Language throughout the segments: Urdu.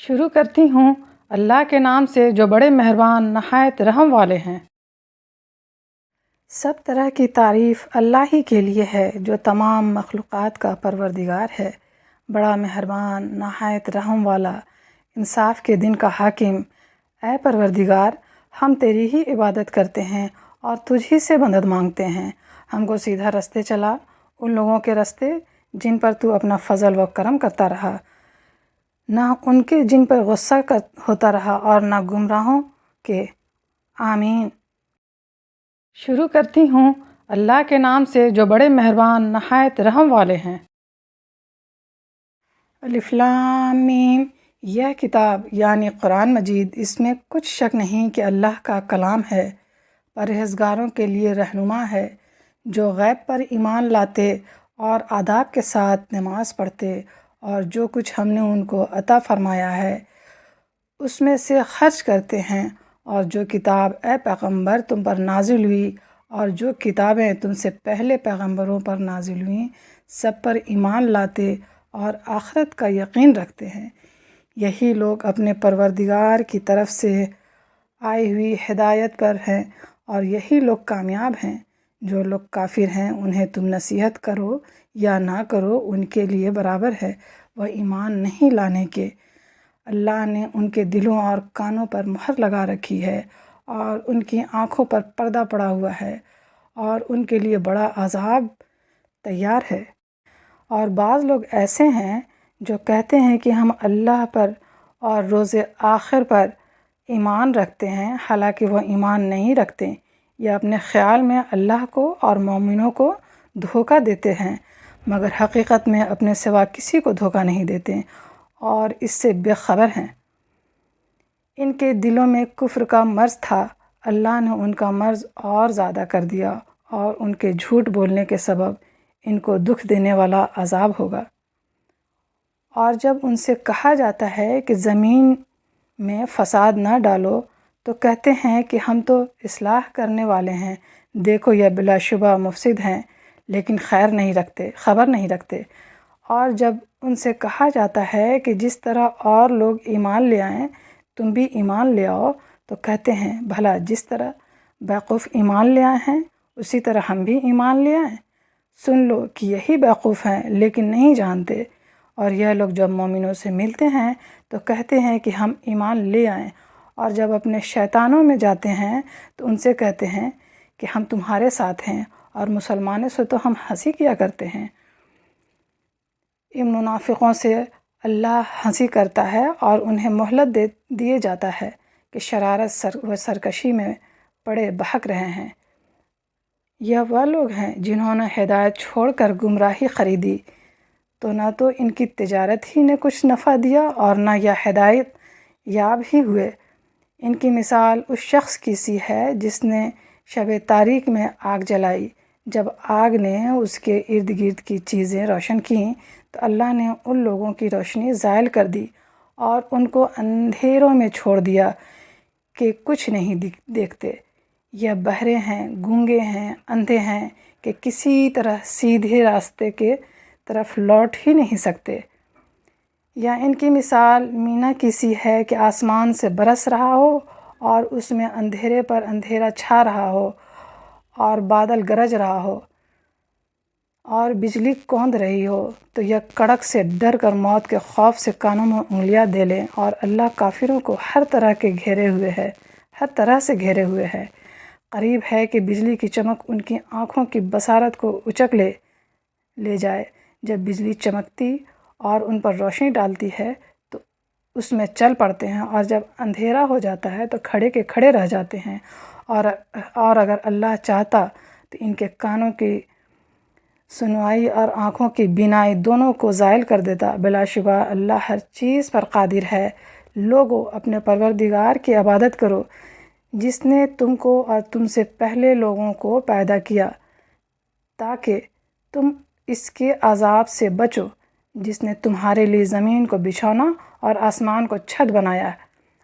شروع کرتی ہوں اللہ کے نام سے جو بڑے مہربان نہایت رحم والے ہیں۔ سب طرح کی تعریف اللہ ہی کے لیے ہے جو تمام مخلوقات کا پروردگار ہے، بڑا مہربان، نہایت رحم والا، انصاف کے دن کا حاکم۔ اے پروردگار، ہم تیری ہی عبادت کرتے ہیں اور تجھ ہی سے مدد مانگتے ہیں۔ ہم کو سیدھا رستے چلا، ان لوگوں کے رستے جن پر تو اپنا فضل و کرم کرتا رہا، نہ ان کے جن پر غصہ ہوتا رہا اور نہ گمراہوں کے۔ آمین۔ شروع کرتی ہوں اللہ کے نام سے جو بڑے مہربان نہایت رحم والے ہیں۔ الف لام میم۔ یہ کتاب یعنی قرآن مجید، اس میں کچھ شک نہیں کہ اللہ کا کلام ہے، پرہیزگاروں کے لیے رہنما ہے، جو غیب پر ایمان لاتے اور آداب کے ساتھ نماز پڑھتے اور جو کچھ ہم نے ان کو عطا فرمایا ہے اس میں سے خرچ کرتے ہیں، اور جو کتاب اے پیغمبر تم پر نازل ہوئی اور جو کتابیں تم سے پہلے پیغمبروں پر نازل ہوئیں سب پر ایمان لاتے اور آخرت کا یقین رکھتے ہیں۔ یہی لوگ اپنے پروردگار کی طرف سے آئی ہوئی ہدایت پر ہیں اور یہی لوگ کامیاب ہیں۔ جو لوگ کافر ہیں انہیں تم نصیحت کرو یا نہ کرو ان کے لیے برابر ہے، وہ ایمان نہیں لانے کے۔ اللہ نے ان کے دلوں اور کانوں پر مہر لگا رکھی ہے اور ان کی آنکھوں پر پردہ پڑا ہوا ہے اور ان کے لیے بڑا عذاب تیار ہے۔ اور بعض لوگ ایسے ہیں جو کہتے ہیں کہ ہم اللہ پر اور روز آخر پر ایمان رکھتے ہیں، حالانکہ وہ ایمان نہیں رکھتے۔ یہ اپنے خیال میں اللہ کو اور مومنوں کو دھوکہ دیتے ہیں، مگر حقیقت میں اپنے سوا کسی کو دھوکہ نہیں دیتے اور اس سے بے خبر ہیں۔ ان کے دلوں میں کفر کا مرض تھا، اللہ نے ان کا مرض اور زیادہ کر دیا اور ان کے جھوٹ بولنے کے سبب ان کو دکھ دینے والا عذاب ہوگا۔ اور جب ان سے کہا جاتا ہے کہ زمین میں فساد نہ ڈالو تو کہتے ہیں کہ ہم تو اصلاح کرنے والے ہیں، دیکھو یہ بلا شبہ مفسد ہیں لیکن خبر نہیں رکھتے۔ اور جب ان سے کہا جاتا ہے کہ جس طرح اور لوگ ایمان لے آئیں تم بھی ایمان لے آؤ تو کہتے ہیں بھلا جس طرح بیوقوف ایمان لے آئے ہیں اسی طرح ہم بھی ایمان لے آئیں۔ سن لو کہ یہی بیوقوف ہیں لیکن نہیں جانتے۔ اور یہ لوگ جب مومنوں سے ملتے ہیں تو کہتے ہیں کہ ہم ایمان لے آئیں، اور جب اپنے شیطانوں میں جاتے ہیں تو ان سے کہتے ہیں کہ ہم تمہارے ساتھ ہیں اور مسلمانوں سے تو ہم ہنسی کیا کرتے ہیں۔ ان منافقوں سے اللہ ہنسی کرتا ہے اور انہیں مہلت دیے جاتا ہے کہ شرارت و سرکشی میں پڑے بہک رہے ہیں۔ یہ وہ لوگ ہیں جنہوں نے ہدایت چھوڑ کر گمراہی خریدی، تو نہ تو ان کی تجارت ہی نے کچھ نفع دیا اور نہ یہ ہدایت یاب ہی ہوئے۔ ان کی مثال اس شخص کی سی ہے جس نے شب تاریک میں آگ جلائی، جب آگ نے اس کے ارد گرد کی چیزیں روشن کیں تو اللہ نے ان لوگوں کی روشنی زائل کر دی اور ان کو اندھیروں میں چھوڑ دیا کہ کچھ نہیں دیکھتے۔ یہ بہرے ہیں، گونگے ہیں، اندھے ہیں کہ کسی طرح سیدھے راستے کے طرف لوٹ ہی نہیں سکتے۔ یا ان کی مثال مینا کی سی ہے کہ آسمان سے برس رہا ہو اور اس میں اندھیرے پر اندھیرا چھا رہا ہو اور بادل گرج رہا ہو اور بجلی کوند رہی ہو تو یہ کڑک سے ڈر کر موت کے خوف سے کانوں میں انگلیاں دے لیں۔ اور اللہ کافروں کو ہر طرح سے گھیرے ہوئے ہے۔ قریب ہے کہ بجلی کی چمک ان کی آنکھوں کی بصارت کو اچک لے جائے۔ جب بجلی چمکتی اور ان پر روشنی ڈالتی ہے تو اس میں چل پڑتے ہیں، اور جب اندھیرا ہو جاتا ہے تو کھڑے کے کھڑے رہ جاتے ہیں۔ اور اگر اللہ چاہتا تو ان کے کانوں کی سنوائی اور آنکھوں کی بینائی دونوں کو زائل کر دیتا۔ بلا شبہ اللہ ہر چیز پر قادر ہے۔ لوگو اپنے پروردگار کی عبادت کرو جس نے تم کو اور تم سے پہلے لوگوں کو پیدا کیا تاکہ تم اس کے عذاب سے بچو، جس نے تمہارے لیے زمین کو بچھونا اور آسمان کو چھت بنایا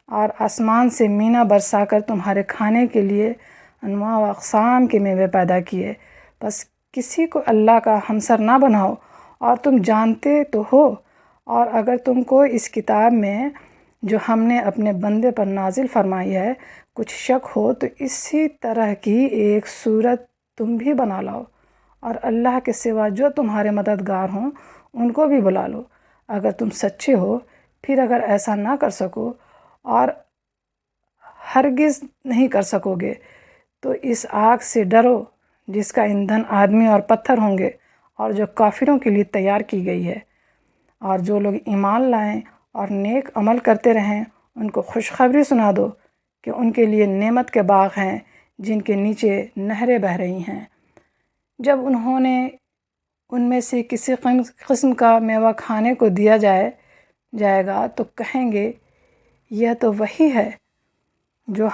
اور آسمان سے مینا برسا کر تمہارے کھانے کے لیے انواع و اقسام کے میوے پیدا کیے۔ بس کسی کو اللہ کا ہمسر نہ بناؤ، اور تم جانتے تو ہو۔ اور اگر تم کو اس کتاب میں جو ہم نے اپنے بندے پر نازل فرمائی ہے، کچھ شک ہو تو اسی طرح کی ایک صورت تم بھی بنا لاؤ، اور اللہ کے سوا جو تمہارے مددگار ہوں ان کو بھی بلا لو اگر تم سچے ہو۔ پھر اگر ایسا نہ کر سکو اور ہرگز نہیں کر سکو گے تو اس آگ سے ڈرو جس کا ایندھن آدمی اور پتھر ہوں گے، اور جو کافروں کے لیے تیار کی گئی ہے۔ اور جو لوگ ایمان لائیں اور نیک عمل کرتے رہیں ان کو خوشخبری سنا دو کہ ان کے لیے نعمت کے باغ ہیں جن کے نیچے نہریں بہہ رہی ہیں۔ جب انہوں نے ان میں سے کسی قسم کا میوہ کھانے کو دیا جائے گا تو کہیں گے یہ تو وہی ہے جو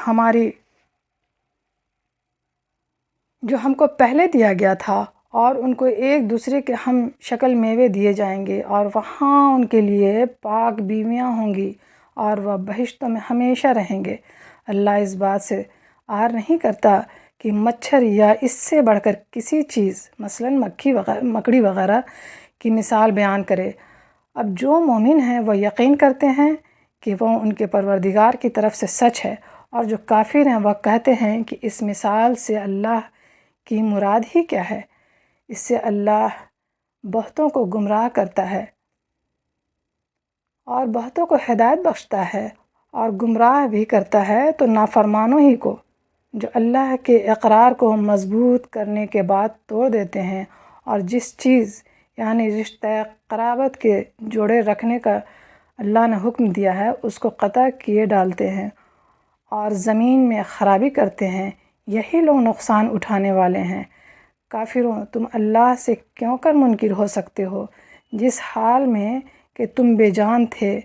ہم کو پہلے دیا گیا تھا، اور ان کو ایک دوسرے کے ہم شکل میوے دیے جائیں گے، اور وہاں ان کے لیے پاک بیویاں ہوں گی اور وہ بہشتوں میں ہمیشہ رہیں گے۔ اللہ اس بات سے عار نہیں کرتا کہ مچھر یا اس سے بڑھ کر کسی چیز مثلا مکڑی وغیرہ کی مثال بیان کرے۔ اب جو مومن ہیں وہ یقین کرتے ہیں کہ وہ ان کے پروردگار کی طرف سے سچ ہے، اور جو کافر ہیں وہ کہتے ہیں کہ اس مثال سے اللہ کی مراد ہی کیا ہے؟ اس سے اللہ بہتوں کو گمراہ کرتا ہے اور بہتوں کو ہدایت بخشتا ہے، اور گمراہ بھی کرتا ہے تو نافرمانوں ہی کو، جو اللہ کے اقرار کو مضبوط کرنے کے بعد توڑ دیتے ہیں، اور جس چیز یعنی رشتہ قرابت کے جوڑے رکھنے کا اللہ نے حکم دیا ہے اس کو قطع کیے ڈالتے ہیں اور زمین میں خرابی کرتے ہیں۔ یہی لوگ نقصان اٹھانے والے ہیں۔ کافروں، تم اللہ سے کیوں کر منکر ہو سکتے ہو؟ جس حال میں کہ تم بے جان تھے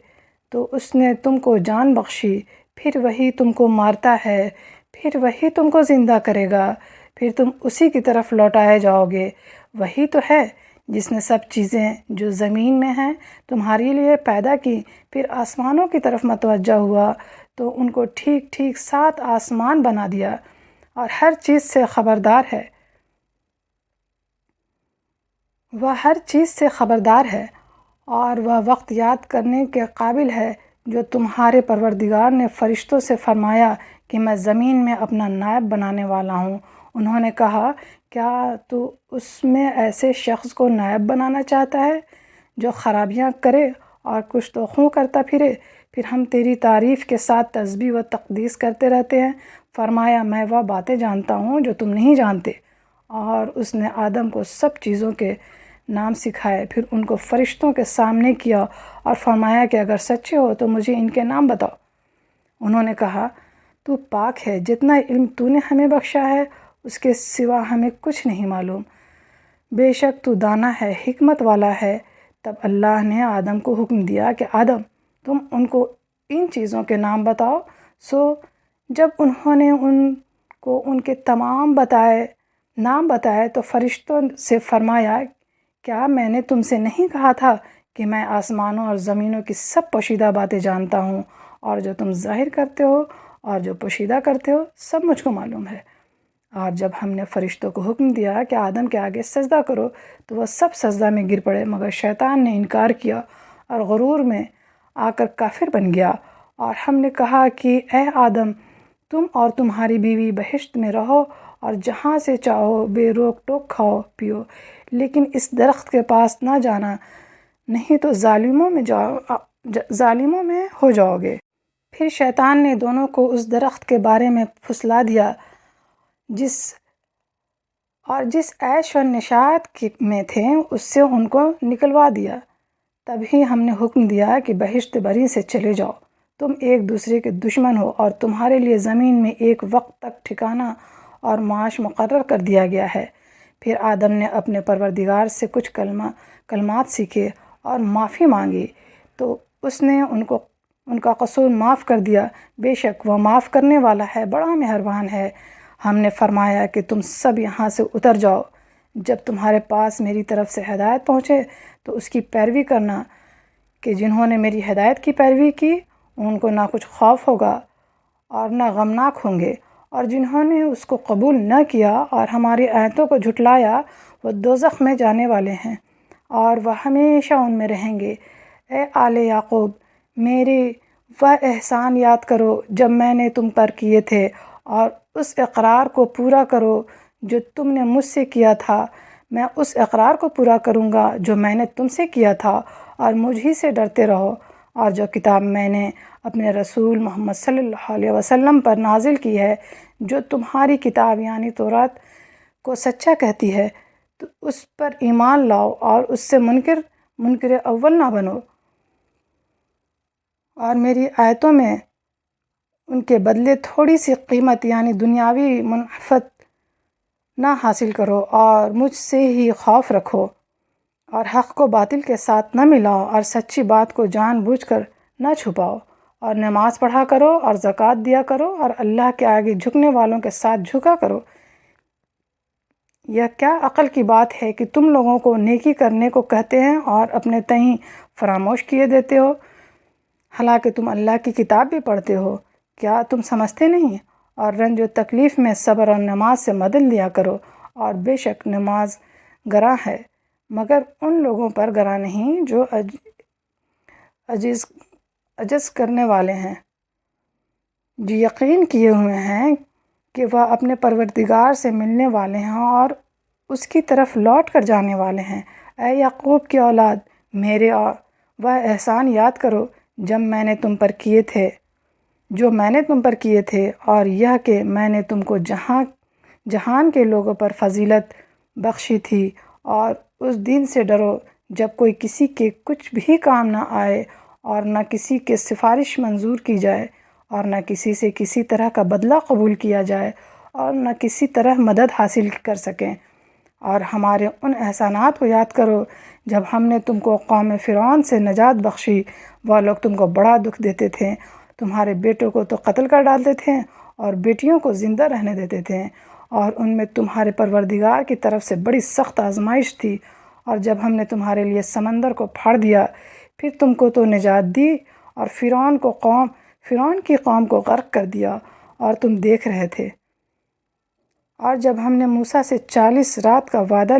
تو اس نے تم کو جان بخشی، پھر وہی تم کو مارتا ہے، پھر وہی تم کو زندہ کرے گا، پھر تم اسی کی طرف لوٹائے جاؤ گے۔ وہی تو ہے جس نے سب چیزیں جو زمین میں ہیں تمہارے لیے پیدا کی، پھر آسمانوں کی طرف متوجہ ہوا تو ان کو ٹھیک ٹھیک 7 آسمان بنا دیا، اور ہر چیز سے خبردار ہے۔ وہ ہر چیز سے خبردار ہے، اور وہ وقت یاد کرنے کے قابل ہے جو تمہارے پروردگار نے فرشتوں سے فرمایا کہ میں زمین میں اپنا نائب بنانے والا ہوں۔ انہوں نے کہا، کیا تو اس میں ایسے شخص کو نائب بنانا چاہتا ہے جو خرابیاں کرے اور کچھ تو خوں کرتا پھرے؟ پھر ہم تیری تعریف کے ساتھ تسبیح و تقدیس کرتے رہتے ہیں۔ فرمایا، میں وہ باتیں جانتا ہوں جو تم نہیں جانتے۔ اور اس نے آدم کو سب چیزوں کے نام سکھائے، پھر ان کو فرشتوں کے سامنے کیا اور فرمایا کہ اگر سچے ہو تو مجھے ان کے نام بتاؤ۔ انہوں نے کہا، تو پاک ہے، جتنا علم تو نے ہمیں بخشا ہے اس کے سوا ہمیں کچھ نہیں معلوم، بے شک تو دانا ہے، حکمت والا ہے۔ تب اللہ نے آدم کو حکم دیا کہ آدم، تم ان کو ان چیزوں کے نام بتاؤ۔ سو جب انہوں نے ان کو ان کے تمام نام بتائے تو فرشتوں سے فرمایا، کیا میں نے تم سے نہیں کہا تھا کہ میں آسمانوں اور زمینوں کی سب پوشیدہ باتیں جانتا ہوں، اور جو تم ظاہر کرتے ہو اور جو پوشیدہ کرتے ہو سب مجھ کو معلوم ہے۔ اور جب ہم نے فرشتوں کو حکم دیا کہ آدم کے آگے سجدہ کرو تو وہ سب سجدہ میں گر پڑے، مگر شیطان نے انکار کیا اور غرور میں آ کر کافر بن گیا۔ اور ہم نے کہا کہ اے آدم، تم اور تمہاری بیوی بہشت میں رہو اور جہاں سے چاہو بے روک ٹوک کھاؤ پیو، لیکن اس درخت کے پاس نہ جانا، نہیں تو ظالموں میں ہو جاؤ گے۔ پھر شیطان نے دونوں کو اس درخت کے بارے میں پھسلا دیا جس عیش و نشاط میں تھے، اس سے ان کو نکلوا دیا۔ تبھی ہم نے حکم دیا کہ بہشت بری سے چلے جاؤ، تم ایک دوسرے کے دشمن ہو، اور تمہارے لیے زمین میں ایک وقت تک ٹھکانہ اور معاش مقرر کر دیا گیا ہے۔ پھر آدم نے اپنے پروردگار سے کچھ کلمات سیکھے اور معافی مانگی تو اس نے ان کا قصور معاف کر دیا۔ بے شک وہ معاف کرنے والا ہے، بڑا مہربان ہے۔ ہم نے فرمایا کہ تم سب یہاں سے اتر جاؤ، جب تمہارے پاس میری طرف سے ہدایت پہنچے تو اس کی پیروی کرنا، کہ جنہوں نے میری ہدایت کی پیروی کی ان کو نہ کچھ خوف ہوگا اور نہ غمناک ہوں گے، اور جنہوں نے اس کو قبول نہ کیا اور ہماری آیتوں کو جھٹلایا وہ دوزخ میں جانے والے ہیں اور وہ ہمیشہ ان میں رہیں گے۔ اے آل یعقوب، میری وہ احسان یاد کرو جب میں نے تم پر کیے تھے، اور اس اقرار کو پورا کرو جو تم نے مجھ سے کیا تھا۔ میں اس اقرار کو پورا کروں گا جو میں نے تم سے کیا تھا، اور مجھ ہی سے ڈرتے رہو۔ اور جو کتاب میں نے اپنے رسول محمد صلی اللہ علیہ وسلم پر نازل کی ہے، جو تمہاری کتاب یعنی تورات کو سچا کہتی ہے، تو اس پر ایمان لاؤ اور اس سے منکر اول نہ بنو، اور میری آیتوں میں ان کے بدلے تھوڑی سی قیمت یعنی دنیاوی منفعت نہ حاصل کرو، اور مجھ سے ہی خوف رکھو، اور حق کو باطل کے ساتھ نہ ملاؤ، اور سچی بات کو جان بوجھ کر نہ چھپاؤ، اور نماز پڑھا کرو اور زکوٰۃ دیا کرو، اور اللہ کے آگے جھکنے والوں کے ساتھ جھکا کرو۔ یہ کیا عقل کی بات ہے کہ تم لوگوں کو نیکی کرنے کو کہتے ہیں اور اپنے تئیں فراموش کیے دیتے ہو، حالانکہ تم اللہ کی کتاب بھی پڑھتے ہو۔ کیا تم سمجھتے نہیں؟ اور رنج و تکلیف میں صبر اور نماز سے مدد لیا کرو، اور بے شک نماز گراں ہے، مگر ان لوگوں پر گراں نہیں جو عجز کرنے والے ہیں، جو یقین کیے ہوئے ہیں کہ وہ اپنے پروردگار سے ملنے والے ہیں اور اس کی طرف لوٹ کر جانے والے ہیں۔ اے یعقوب کی اولاد، میرے وہ احسان یاد کرو جب میں نے تم پر کیے تھے، اور یہ کہ میں نے تم کو جہان کے لوگوں پر فضیلت بخشی تھی۔ اور اس دن سے ڈرو جب کوئی کسی کے کچھ بھی کام نہ آئے، اور نہ کسی کے سفارش منظور کی جائے، اور نہ کسی سے کسی طرح کا بدلہ قبول کیا جائے، اور نہ کسی طرح مدد حاصل کر سکیں۔ اور ہمارے ان احسانات کو یاد کرو جب ہم نے تم کو قوم فرعون سے نجات بخشی۔ وہ لوگ تم کو بڑا دکھ دیتے تھے، تمہارے بیٹوں کو تو قتل کر ڈالتے تھے اور بیٹیوں کو زندہ رہنے دیتے تھے، اور ان میں تمہارے پروردگار کی طرف سے بڑی سخت آزمائش تھی۔ اور جب ہم نے تمہارے لیے سمندر کو پھاڑ دیا، پھر تم کو تو نجات دی، اور فرعون کی قوم کو غرق کر دیا، اور تم دیکھ رہے تھے۔ اور جب ہم نے موسیٰ سے 40 رات کا وعدہ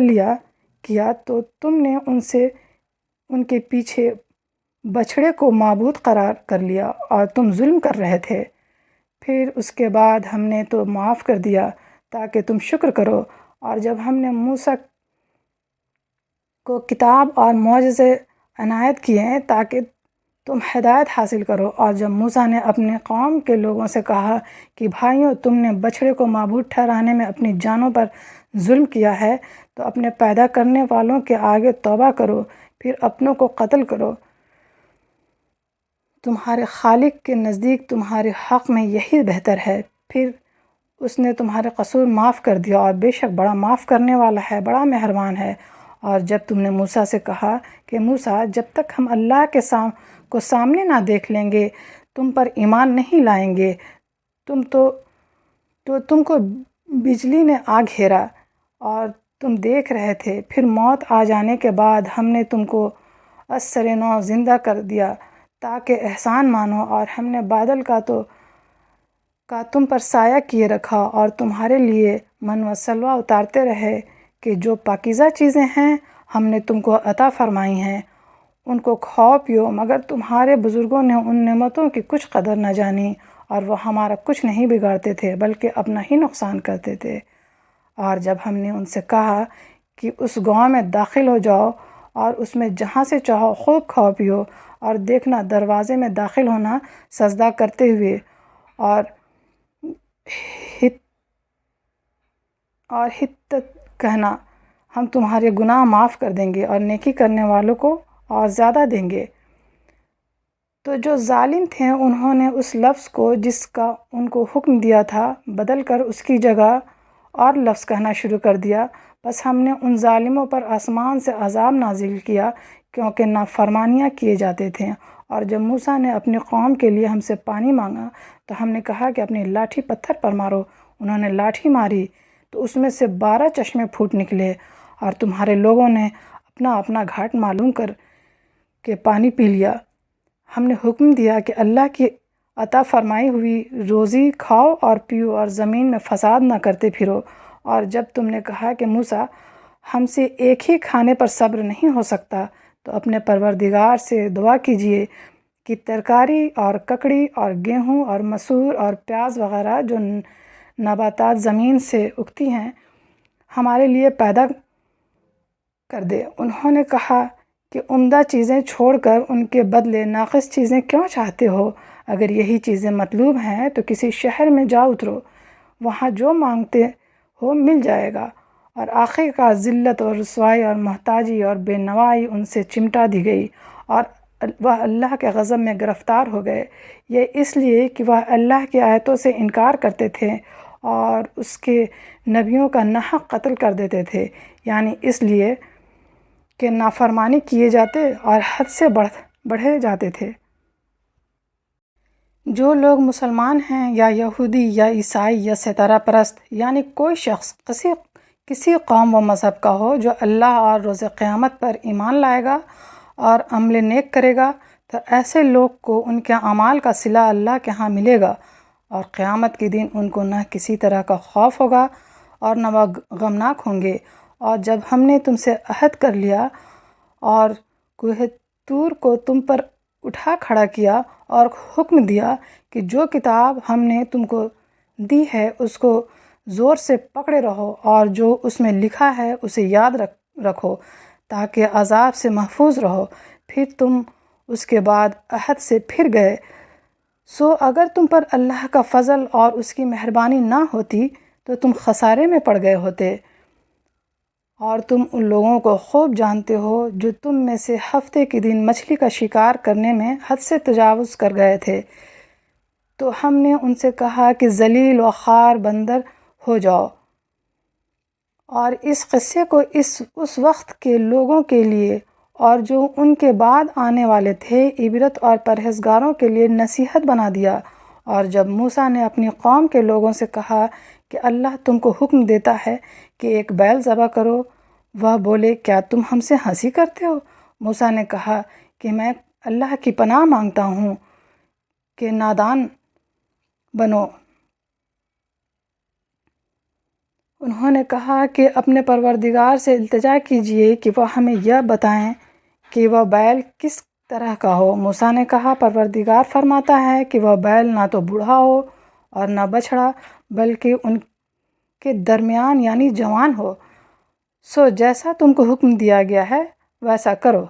کیا تو تم نے ان کے پیچھے بچھڑے کو معبود قرار کر لیا، اور تم ظلم کر رہے تھے۔ پھر اس کے بعد ہم نے تو معاف کر دیا تاکہ تم شکر کرو۔ اور جب ہم نے موسیٰ کو کتاب اور معجزے عنایت کیے تاکہ تم ہدایت حاصل کرو، اور جب موسیٰ نے اپنے قوم کے لوگوں سے کہا کہ بھائیوں، تم نے بچھڑے کو معبود ٹھہرانے میں اپنی جانوں پر ظلم کیا ہے، تو اپنے پیدا کرنے والوں کے آگے توبہ کرو، پھر اپنوں کو قتل کرو۔ تمہارے خالق کے نزدیک تمہارے حق میں یہی بہتر ہے، پھر اس نے تمہارے قصور معاف کر دیا، اور بے شک بڑا معاف کرنے والا ہے، بڑا مہربان ہے۔ اور جب تم نے موسیٰ سے کہا کہ موسیٰ، جب تک ہم اللہ کو سامنے نہ دیکھ لیں گے تم پر ایمان نہیں لائیں گے، تم کو بجلی نے آ گھیرا اور تم دیکھ رہے تھے، پھر موت آ جانے کے بعد ہم نے تم کو از سر نو زندہ کر دیا تاکہ احسان مانو، اور ہم نے بادل کا تم پر سایہ کیے رکھا، اور تمہارے لیے من و سلوہ اتارتے رہے کہ جو پاکیزہ چیزیں ہیں ہم نے تم کو عطا فرمائی ہیں، ان کو کھاؤ پیو، مگر تمہارے بزرگوں نے ان نعمتوں کی کچھ قدر نہ جانی، اور وہ ہمارا کچھ نہیں بگاڑتے تھے بلکہ اپنا ہی نقصان کرتے تھے۔ اور جب ہم نے ان سے کہا کہ اس گاؤں میں داخل ہو جاؤ، اور اس میں جہاں سے چاہو خوب کھاؤ پیو، اور دیکھنا دروازے میں داخل ہونا سجدہ کرتے ہوئے، اور حطت کہنا، ہم تمہارے گناہ معاف کر دیں گے اور نیکی کرنے والوں کو اور زیادہ دیں گے۔ تو جو ظالم تھے انہوں نے اس لفظ کو جس کا ان کو حکم دیا تھا بدل کر اس کی جگہ اور لفظ کہنا شروع کر دیا، بس ہم نے ان ظالموں پر آسمان سے عذاب نازل کیا کیونکہ نافرمانیاں کیے جاتے تھے۔ اور جب موسیٰ نے اپنی قوم کے لیے ہم سے پانی مانگا تو ہم نے کہا کہ اپنی لاٹھی پتھر پر مارو۔ انہوں نے لاٹھی ماری تو اس میں سے 12 چشمے پھوٹ نکلے، اور تمہارے لوگوں نے اپنا اپنا گھاٹ معلوم کر کے پانی پی لیا۔ ہم نے حکم دیا کہ اللہ کی عطا فرمائی ہوئی روزی کھاؤ اور پیو، اور زمین میں فساد نہ کرتے پھرو۔ اور جب تم نے کہا کہ موسیٰ، ہم سے ایک ہی کھانے پر صبر نہیں ہو سکتا، تو اپنے پروردگار سے دعا کیجیے کی ترکاری اور ککڑی اور گیہوں اور مسور اور پیاز وغیرہ جو نباتات زمین سے اگتی ہیں ہمارے لیے پیدا کر دے۔ انہوں نے کہا کہ عمدہ چیزیں چھوڑ کر ان کے بدلے ناقص چیزیں کیوں چاہتے ہو؟ اگر یہی چیزیں مطلوب ہیں تو کسی شہر میں جا اترو، وہاں جو مانگتے ہو مل جائے گا۔ اور آخر کار ذلت اور رسوائی اور محتاجی اور بے نوائی ان سے چمٹا دی گئی اور وہ اللہ کے غضب میں گرفتار ہو گئے۔ یہ اس لیے کہ وہ اللہ کی آیتوں سے انکار کرتے تھے اور اس کے نبیوں کا ناحق قتل کر دیتے تھے، یعنی اس لیے کہ نافرمانی کیے جاتے اور حد سے بڑھے جاتے تھے۔ جو لوگ مسلمان ہیں یا یہودی یا عیسائی یا ستارہ پرست، یعنی کوئی شخص کسی قوم و مذہب کا ہو جو اللہ اور روز قیامت پر ایمان لائے گا اور عمل نیک کرے گا، تو ایسے لوگ کو ان کے اعمال کا صلہ اللہ کے ہاں ملے گا، اور قیامت کے دن ان کو نہ کسی طرح کا خوف ہوگا اور نہ وہ غمناک ہوں گے۔ اور جب ہم نے تم سے عہد کر لیا اور کوہ طور کو تم پر اٹھا کھڑا کیا اور حکم دیا کہ جو کتاب ہم نے تم کو دی ہے اس کو زور سے پکڑے رہو اور جو اس میں لکھا ہے اسے یاد رکھو تاکہ عذاب سے محفوظ رہو، پھر تم اس کے بعد عہد سے پھر گئے، سو اگر تم پر اللہ کا فضل اور اس کی مہربانی نہ ہوتی تو تم خسارے میں پڑ گئے ہوتے۔ اور تم ان لوگوں کو خوب جانتے ہو جو تم میں سے ہفتے کے دن مچھلی کا شکار کرنے میں حد سے تجاوز کر گئے تھے، تو ہم نے ان سے کہا کہ ذلیل و خوار بندر ہو جاؤ۔ اور اس قصے کو اس وقت کے لوگوں کے لیے اور جو ان کے بعد آنے والے تھے عبرت اور پرہیزگاروں کے لیے نصیحت بنا دیا۔ اور جب موسیٰ نے اپنی قوم کے لوگوں سے کہا کہ اللہ تم کو حکم دیتا ہے کہ ایک بیل ذبح کرو، وہ بولے کیا تم ہم سے ہنسی کرتے ہو؟ موسیٰ نے کہا کہ میں اللہ کی پناہ مانگتا ہوں کہ نادان بنو۔ انہوں نے کہا کہ اپنے پروردگار سے التجا کیجئے کہ وہ ہمیں یہ بتائیں کہ وہ بیل کس طرح کا ہو۔ موسیٰ نے کہا پروردگار فرماتا ہے کہ وہ بیل نہ تو بوڑھا ہو اور نہ بچھڑا، بلکہ ان کے درمیان یعنی جوان ہو، سو جیسا تم کو حکم دیا گیا ہے ویسا کرو۔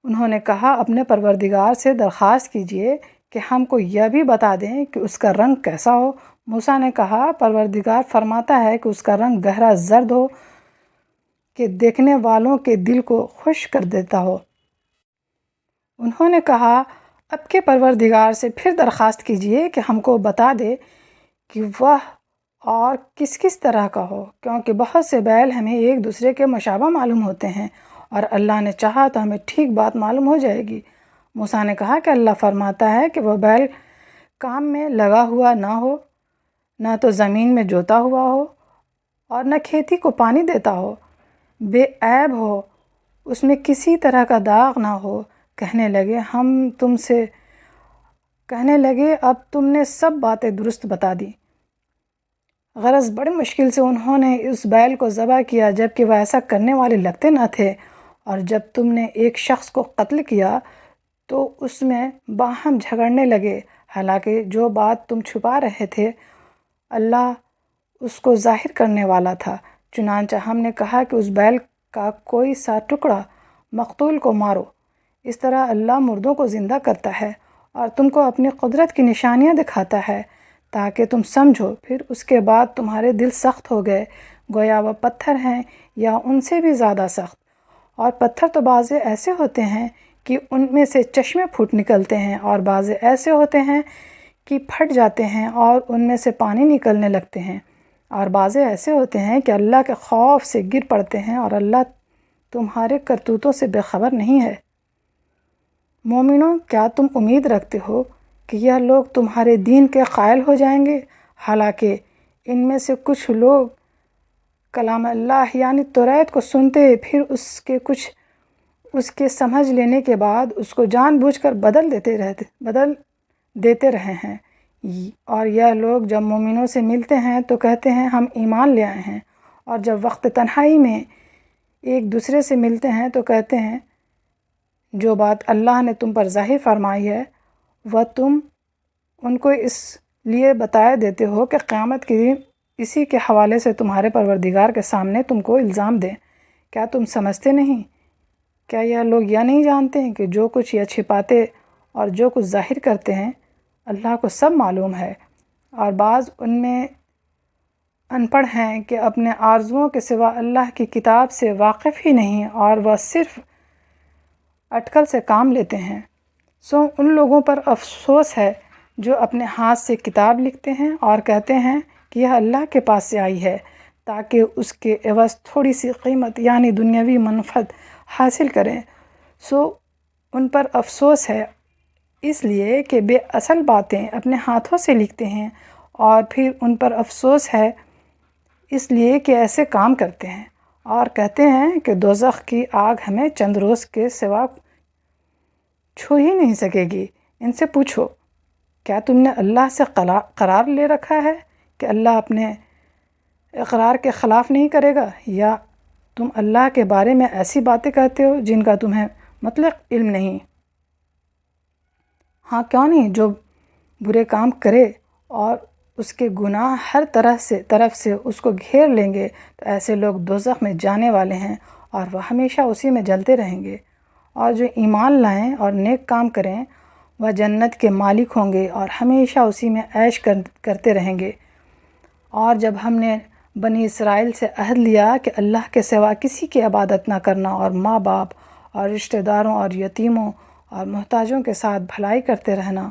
انہوں نے کہا اپنے پروردگار سے درخواست کیجئے کہ ہم کو یہ بھی بتا دیں کہ اس کا رنگ کیسا ہو۔ موسیٰ نے کہا پروردگار فرماتا ہے کہ اس کا رنگ گہرا زرد ہو کہ دیکھنے والوں کے دل کو خوش کر دیتا ہو۔ انہوں نے کہا اب کے پروردگار سے پھر درخواست کیجئے کہ ہم کو بتا دے کہ وہ اور کس طرح کا ہو، کیونکہ بہت سے بیل ہمیں ایک دوسرے کے مشابہ معلوم ہوتے ہیں، اور اللہ نے چاہا تو ہمیں ٹھیک بات معلوم ہو جائے گی۔ موسیٰ نے کہا کہ اللہ فرماتا ہے کہ وہ بیل کام میں لگا ہوا نہ ہو، نہ تو زمین میں جوتا ہوا ہو اور نہ کھیتی کو پانی دیتا ہو، بے عیب ہو، اس میں کسی طرح کا داغ نہ ہو۔ کہنے لگے اب تم نے سب باتیں درست بتا دی۔ غرض بڑی مشکل سے انہوں نے اس بیل کو ذبح کیا جبکہ وہ ایسا کرنے والے لگتے نہ تھے، اور جب تم نے ایک شخص کو قتل کیا تو اس میں باہم جھگڑنے لگے، حالانکہ جو بات تم چھپا رہے تھے اللہ اس کو ظاہر کرنے والا تھا۔ چنانچہ ہم نے کہا کہ اس بیل کا کوئی سا ٹکڑا مقتول کو مارو، اس طرح اللہ مردوں کو زندہ کرتا ہے اور تم کو اپنی قدرت کی نشانیاں دکھاتا ہے تاکہ تم سمجھو۔ پھر اس کے بعد تمہارے دل سخت ہو گئے، گویا وہ پتھر ہیں یا ان سے بھی زیادہ سخت، اور پتھر تو بعض ایسے ہوتے ہیں کہ ان میں سے چشمے پھوٹ نکلتے ہیں، اور بعض ایسے ہوتے ہیں کہ پھٹ جاتے ہیں اور ان میں سے پانی نکلنے لگتے ہیں، اور بعض ایسے ہوتے ہیں کہ اللہ کے خوف سے گر پڑتے ہیں، اور اللہ تمہارے کرتوتوں سے بے خبر نہیں ہے۔ مومنوں، کیا تم امید رکھتے ہو کہ یہ لوگ تمہارے دین کے قائل ہو جائیں گے؟ حالانکہ ان میں سے کچھ لوگ کلام اللہ یعنی توریت کو سنتے پھر اس کے سمجھ لینے کے بعد اس کو جان بوجھ کر بدل دیتے رہے ہیں، اور یہ لوگ جب مومنوں سے ملتے ہیں تو کہتے ہیں ہم ایمان لے آئے ہیں، اور جب وقت تنہائی میں ایک دوسرے سے ملتے ہیں تو کہتے ہیں جو بات اللہ نے تم پر ظاہر فرمائی ہے و تم ان کو اس لیے بتائے دیتے ہو کہ قیامت کے دن اسی کے حوالے سے تمہارے پروردگار کے سامنے تم کو الزام دیں۔ کیا تم سمجھتے نہیں؟ کیا یہ لوگ یہ نہیں جانتے ہیں کہ جو کچھ یہ چھپاتے اور جو کچھ ظاہر کرتے ہیں اللہ کو سب معلوم ہے، اور بعض ان میں ان پڑھ ہیں کہ اپنے آرزوؤں کے سوا اللہ کی کتاب سے واقف ہی نہیں، اور وہ صرف اٹکل سے کام لیتے ہیں۔ سو ان لوگوں پر افسوس ہے جو اپنے ہاتھ سے کتاب لکھتے ہیں اور کہتے ہیں کہ یہ اللہ کے پاس سے آئی ہے تاکہ اس کے عوض تھوڑی سی قیمت یعنی دنیاوی منفعت حاصل کریں۔ سو ان پر افسوس ہے اس لیے کہ بے اصل باتیں اپنے ہاتھوں سے لکھتے ہیں، اور پھر ان پر افسوس ہے اس لیے کہ ایسے کام کرتے ہیں، اور کہتے ہیں کہ دوزخ کی آگ ہمیں چند روز کے سوا چھو ہی نہیں سکے گی۔ ان سے پوچھو، کیا تم نے اللہ سے قرار لے رکھا ہے کہ اللہ اپنے اقرار کے خلاف نہیں کرے گا، یا تم اللہ کے بارے میں ایسی باتیں کہتے ہو جن کا تمہیں مطلق علم نہیں؟ ہاں کیوں نہیں، جو برے کام کرے اور اس کے گناہ ہر طرف سے اس کو گھیر لیں گے تو ایسے لوگ دوزخ میں جانے والے ہیں اور وہ ہمیشہ اسی میں جلتے رہیں گے، اور جو ایمان لائیں اور نیک کام کریں وہ جنت کے مالک ہوں گے اور ہمیشہ اسی میں عیش کرتے رہیں گے۔ اور جب ہم نے بنی اسرائیل سے عہد لیا کہ اللہ کے سوا کسی کی عبادت نہ کرنا، اور ماں باپ اور رشتہ داروں اور یتیموں اور محتاجوں کے ساتھ بھلائی کرتے رہنا،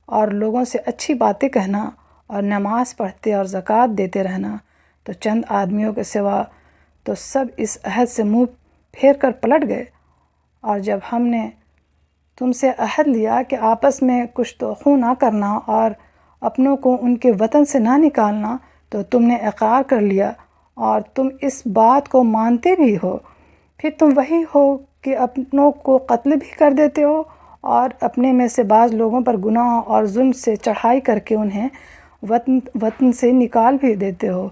اور لوگوں سے اچھی باتیں کہنا، اور نماز پڑھتے اور زکوٰۃ دیتے رہنا، تو چند آدمیوں کے سوا تو سب اس عہد سے منہ پھیر کر پلٹ گئے۔ اور جب ہم نے تم سے عہد لیا کہ آپس میں کچھ توخو نہ کرنا اور اپنوں کو ان کے وطن سے نہ نکالنا، تو تم نے اقرار کر لیا اور تم اس بات کو مانتے بھی ہو، پھر تم وہی ہو کہ اپنوں کو قتل بھی کر دیتے ہو، اور اپنے میں سے بعض لوگوں پر گناہ اور ظلم سے چڑھائی کر کے انہیں وطن سے نکال بھی دیتے ہو،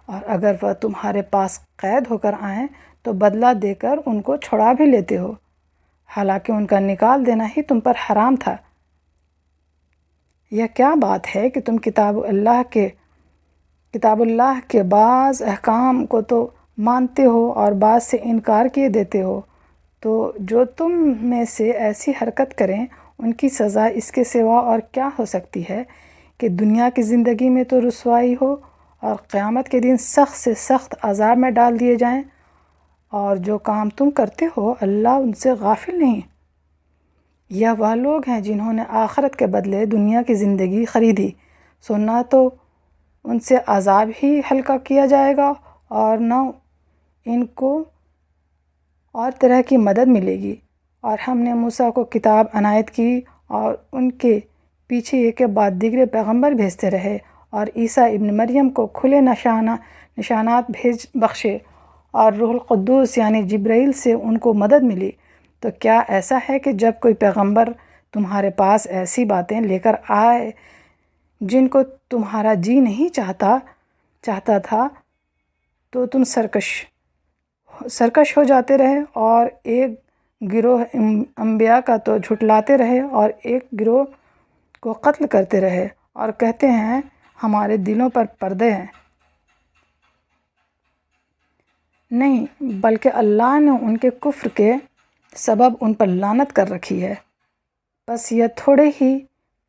اور اگر وہ تمہارے پاس قید ہو کر آئیں تو بدلہ دے کر ان کو چھڑا بھی لیتے ہو، حالانکہ ان کا نکال دینا ہی تم پر حرام تھا۔ یہ کیا بات ہے کہ تم کتاب اللہ کے بعض احکام کو تو مانتے ہو اور بعض سے انکار کیے دیتے ہو؟ تو جو تم میں سے ایسی حرکت کریں ان کی سزا اس کے سوا اور کیا ہو سکتی ہے کہ دنیا کی زندگی میں تو رسوائی ہو اور قیامت کے دن سخت سے سخت عذاب میں ڈال دیے جائیں۔ اور جو کام تم کرتے ہو اللہ ان سے غافل نہیں۔ یہ وہ لوگ ہیں جنہوں نے آخرت کے بدلے دنیا کی زندگی خریدی، سو نہ تو ان سے عذاب ہی ہلکا کیا جائے گا اور نہ ان کو اور طرح کی مدد ملے گی۔ اور ہم نے موسیٰ کو کتاب عنایت کی اور ان کے پیچھے ایک کے بعد دیگر پیغمبر بھیجتے رہے، اور عیسیٰ ابن مریم کو کھلے نشانات بخشے، اور روح القدس یعنی جبرائیل سے ان کو مدد ملی۔ تو کیا ایسا ہے کہ جب کوئی پیغمبر تمہارے پاس ایسی باتیں لے کر آئے جن کو تمہارا جی نہیں چاہتا تھا تو تم سرکش ہو جاتے رہے، اور ایک گروہ انبیاء کا تو جھٹلاتے رہے اور ایک گروہ کو قتل کرتے رہے، اور کہتے ہیں ہمارے دلوں پر پردے ہیں؟ نہیں، بلکہ اللہ نے ان کے کفر کے سبب ان پر لعنت کر رکھی ہے۔ بس یہ تھوڑے ہی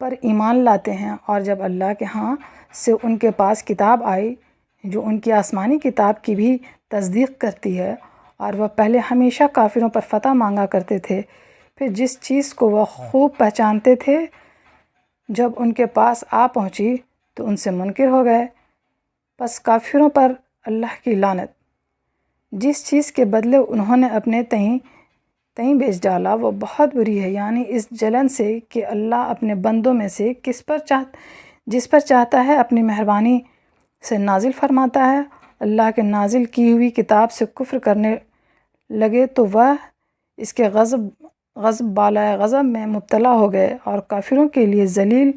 پر ایمان لاتے ہیں، اور جب اللہ کے ہاں سے ان کے پاس کتاب آئی جو ان کی آسمانی کتاب کی بھی تصدیق کرتی ہے، اور وہ پہلے ہمیشہ کافروں پر فتح مانگا کرتے تھے، پھر جس چیز کو وہ خوب پہچانتے تھے جب ان کے پاس آ پہنچی تو ان سے منکر ہو گئے۔ پس کافروں پر اللہ کی لعنت۔ جس چیز کے بدلے انہوں نے اپنے تئیں بیچ ڈالا وہ بہت بری ہے، یعنی اس جلن سے کہ اللہ اپنے بندوں میں سے جس پر چاہتا ہے اپنی مہربانی سے نازل فرماتا ہے۔ اللہ کے نازل کی ہوئی کتاب سے کفر کرنے لگے تو وہ اس کے غضب بالائے غضب میں مبتلا ہو گئے، اور کافروں کے لیے ذلیل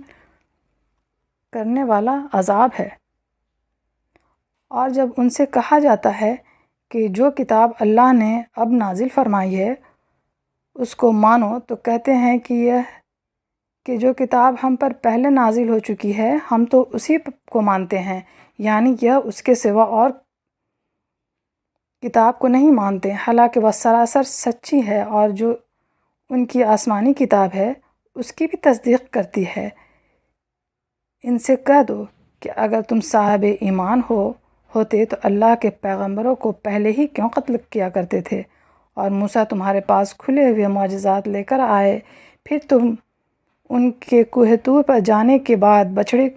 کرنے والا عذاب ہے۔ اور جب ان سے کہا جاتا ہے کہ جو کتاب اللہ نے اب نازل فرمائی ہے اس کو مانو، تو کہتے ہیں کہ کہ جو کتاب ہم پر پہلے نازل ہو چکی ہے ہم تو اسی کو مانتے ہیں، یعنی یہ اس کے سوا اور کتاب کو نہیں مانتے، حالانکہ وہ سراسر سچی ہے، اور جو ان کی آسمانی کتاب ہے اس کی بھی تصدیق کرتی ہے۔ ان سے کہہ دو کہ اگر تم صاحب ایمان ہوتے تو اللہ کے پیغمبروں کو پہلے ہی کیوں قتل کیا کرتے تھے، اور موسیٰ تمہارے پاس کھلے ہوئے معجزات لے کر آئے، پھر تم ان کے کوہ طور پر جانے کے بعد بچڑے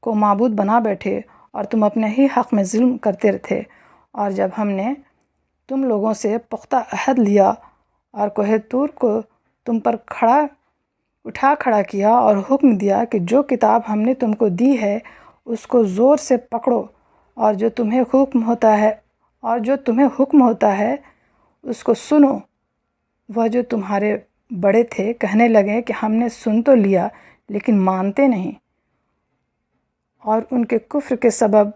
کو معبود بنا بیٹھے، اور تم اپنے ہی حق میں ظلم کرتے تھے۔ اور جب ہم نے تم لوگوں سے پختہ عہد لیا اور کوہ طور کو تم پر کھڑا کیا اور حکم دیا کہ جو کتاب ہم نے تم کو دی ہے اس کو زور سے پکڑو، اور جو تمہیں حکم ہوتا ہے اس کو سنو، وہ جو تمہارے بڑے تھے کہنے لگے کہ ہم نے سن تو لیا لیکن مانتے نہیں، اور ان کے کفر کے سبب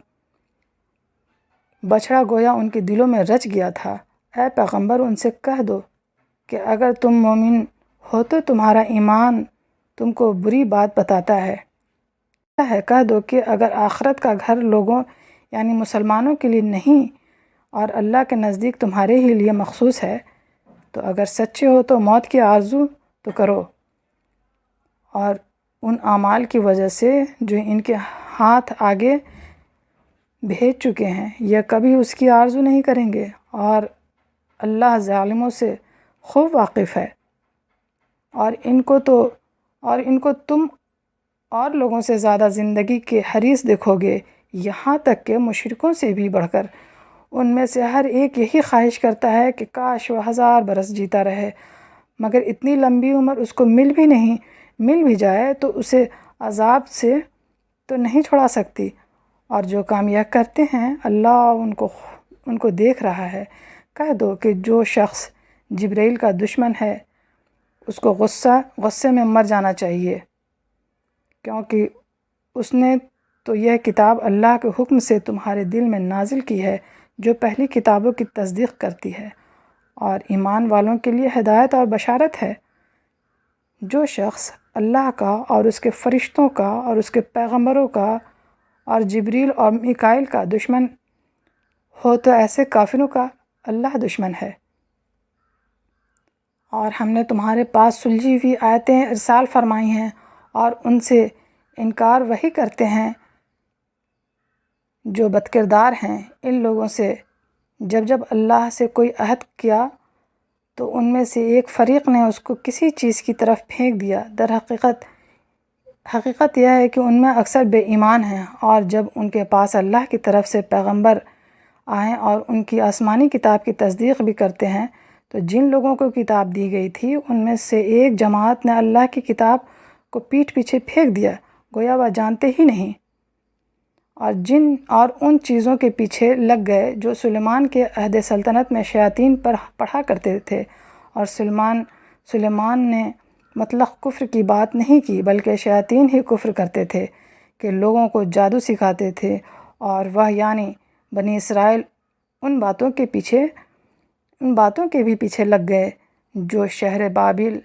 بچھڑا گویا ان کے دلوں میں رچ گیا تھا۔ اے پیغمبر ان سے کہہ دو کہ اگر تم مومن ہو تو تمہارا ایمان تم کو بری بات بتاتا ہے۔ کہہ دو کہ اگر آخرت کا گھر لوگوں یعنی مسلمانوں کے لیے نہیں اور اللہ کے نزدیک تمہارے ہی لیے مخصوص ہے، تو اگر سچے ہو تو موت کی آرزو تو کرو، اور ان اعمال کی وجہ سے جو ان کے ہاتھ آگے بھیج چکے ہیں یہ کبھی اس کی آرزو نہیں کریں گے، اور اللہ ظالموں سے خوب واقف ہے۔ اور ان کو تم اور لوگوں سے زیادہ زندگی کے حریص دیکھو گے، یہاں تک کہ مشرکوں سے بھی بڑھ کر۔ ان میں سے ہر ایک یہی خواہش کرتا ہے کہ کاش وہ 1000 برس جیتا رہے، مگر اتنی لمبی عمر اس کو مل بھی جائے تو اسے عذاب سے تو نہیں چھڑا سکتی۔ اور جو کام یہ کرتے ہیں اللہ ان کو دیکھ رہا ہے۔ کہہ دو کہ جو شخص جبرائیل کا دشمن ہے اس کو غصے میں مر جانا چاہیے، کیونکہ اس نے تو یہ کتاب اللہ کے حکم سے تمہارے دل میں نازل کی ہے جو پہلی کتابوں کی تصدیق کرتی ہے، اور ایمان والوں کے لیے ہدایت اور بشارت ہے۔ جو شخص اللہ کا اور اس کے فرشتوں کا اور اس کے پیغمبروں کا اور جبریل اور میکائیل کا دشمن ہو تو ایسے کافروں کا اللہ دشمن ہے۔ اور ہم نے تمہارے پاس سلجھی ہوئی آیتیں ارسال فرمائی ہیں، اور ان سے انکار وہی کرتے ہیں جو بد کردار ہیں۔ ان لوگوں سے جب اللہ سے کوئی عہد کیا تو ان میں سے ایک فریق نے اس کو کسی چیز کی طرف پھینک دیا۔ حقیقت یہ ہے کہ ان میں اکثر بے ایمان ہیں، اور جب ان کے پاس اللہ کی طرف سے پیغمبر آئیں اور ان کی آسمانی کتاب کی تصدیق بھی کرتے ہیں تو جن لوگوں کو کتاب دی گئی تھی ان میں سے ایک جماعت نے اللہ کی کتاب کو پیٹھ پیچھے پھینک دیا، گویا وہ جانتے ہی نہیں، اور ان چیزوں کے پیچھے لگ گئے جو سلیمان کے عہد سلطنت میں شیاطین پر پڑھا کرتے تھے۔ اور سلیمان نے مطلق کفر کی بات نہیں کی بلکہ شیاطین ہی کفر کرتے تھے کہ لوگوں کو جادو سکھاتے تھے، اور وہ یعنی بنی اسرائیل ان باتوں کے بھی پیچھے لگ گئے جو شہر بابل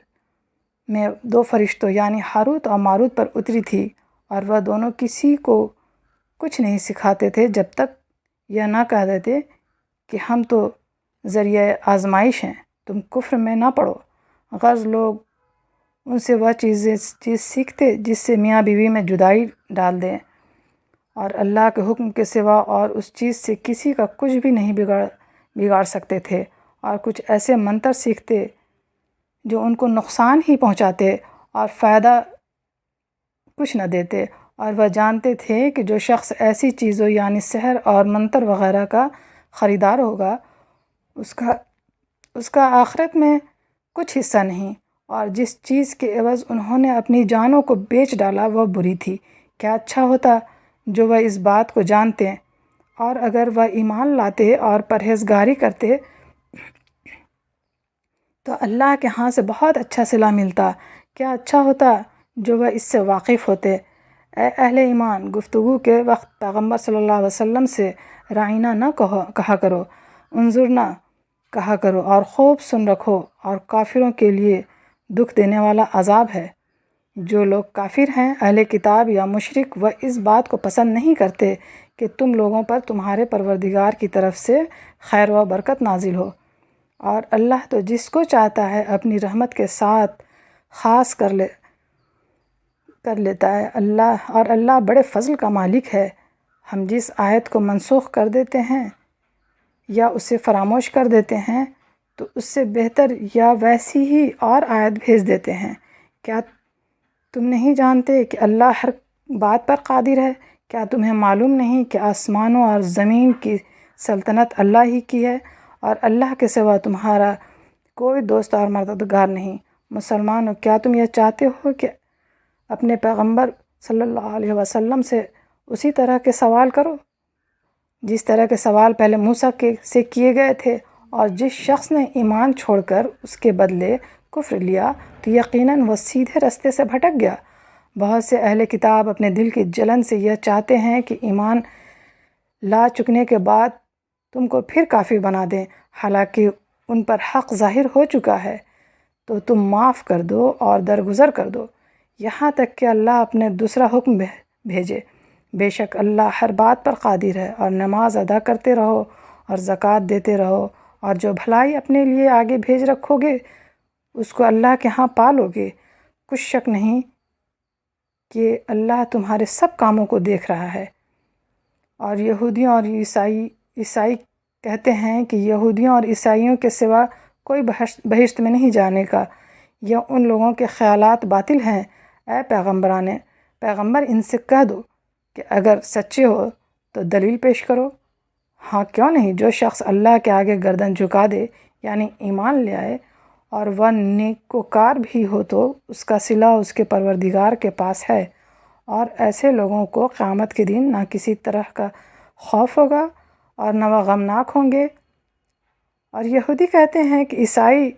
میں 2 فرشتوں یعنی ہاروت اور ماروت پر اتری تھی، اور وہ دونوں کسی کو کچھ نہیں سکھاتے تھے جب تک یہ نہ کہہ دیتے کہ ہم تو ذریعہ آزمائش ہیں، تم کفر میں نہ پڑو۔ غرض لوگ ان سے وہ چیز سیکھتے جس سے میاں بیوی میں جدائی ڈال دیں، اور اللہ کے حکم کے سوا اور اس چیز سے کسی کا کچھ بھی نہیں بگاڑ سکتے تھے، اور کچھ ایسے منتر سیکھتے جو ان کو نقصان ہی پہنچاتے اور فائدہ کچھ نہ دیتے، اور وہ جانتے تھے کہ جو شخص ایسی چیزوں یعنی سحر اور منتر وغیرہ کا خریدار ہوگا اس کا آخرت میں کچھ حصہ نہیں، اور جس چیز کے عوض انہوں نے اپنی جانوں کو بیچ ڈالا وہ بری تھی۔ کیا اچھا ہوتا جو وہ اس بات کو جانتے، اور اگر وہ ایمان لاتے اور پرہیزگاری کرتے تو اللہ کے ہاں سے بہت اچھا صلہ ملتا۔ کیا اچھا ہوتا جو وہ اس سے واقف ہوتے۔ اے اہل ایمان، گفتگو کے وقت پیغمبر صلی اللہ علیہ وسلم سے رائنا نہ کہا کرو، انظرنا کہا کرو، اور خوب سن رکھو، اور کافروں کے لیے دکھ دینے والا عذاب ہے۔ جو لوگ کافر ہیں، اہل کتاب یا مشرک، وہ اس بات کو پسند نہیں کرتے کہ تم لوگوں پر تمہارے پروردگار کی طرف سے خیر و برکت نازل ہو، اور اللہ تو جس کو چاہتا ہے اپنی رحمت کے ساتھ خاص کر لیتا ہے۔ اللہ بڑے فضل کا مالک ہے۔ ہم جس آیت کو منسوخ کر دیتے ہیں یا اسے فراموش کر دیتے ہیں تو اس سے بہتر یا ویسی ہی اور آیت بھیج دیتے ہیں۔ کیا تم نہیں جانتے کہ اللہ ہر بات پر قادر ہے؟ کیا تمہیں معلوم نہیں کہ آسمانوں اور زمین کی سلطنت اللہ ہی کی ہے، اور اللہ کے سوا تمہارا کوئی دوست اور مددگار نہیں؟ مسلمانوں، کیا تم یہ چاہتے ہو کہ اپنے پیغمبر صلی اللہ علیہ وسلم سے اسی طرح کے سوال کرو جس طرح کے سوال پہلے موسیٰ سے کیے گئے تھے؟ اور جس شخص نے ایمان چھوڑ کر اس کے بدلے کفر لیا تو یقیناً وہ سیدھے رستے سے بھٹک گیا۔ بہت سے اہل کتاب اپنے دل کی جلن سے یہ چاہتے ہیں کہ ایمان لا چکنے کے بعد تم کو پھر کافر بنا دیں، حالانکہ ان پر حق ظاہر ہو چکا ہے، تو تم معاف کر دو اور درگزر کر دو یہاں تک کہ اللہ اپنے دوسرا حکم بھیجے۔ بے شک اللہ ہر بات پر قادر ہے، اور نماز ادا کرتے رہو اور زکوٰۃ دیتے رہو، اور جو بھلائی اپنے لیے آگے بھیج رکھو گے اس کو اللہ کے ہاں پالو گے۔ کچھ شک نہیں کہ اللہ تمہارے سب کاموں کو دیکھ رہا ہے۔ اور یہودیوں اور عیسائی کہتے ہیں کہ یہودیوں اور عیسائیوں کے سوا کوئی بہشت میں نہیں جانے کا۔ یہ ان لوگوں کے خیالات باطل ہیں۔ اے پیغمبر ان سے کہہ دو کہ اگر سچے ہو تو دلیل پیش کرو۔ ہاں کیوں نہیں، جو شخص اللہ کے آگے گردن جھکا دے یعنی ایمان لے آئے اور وہ نیکوکار بھی ہو تو اس کا صلہ اس کے پروردگار کے پاس ہے، اور ایسے لوگوں کو قیامت کے دن نہ کسی طرح کا خوف ہوگا اور نہ وہ غمناک ہوں گے۔ اور یہودی کہتے ہیں کہ عیسائی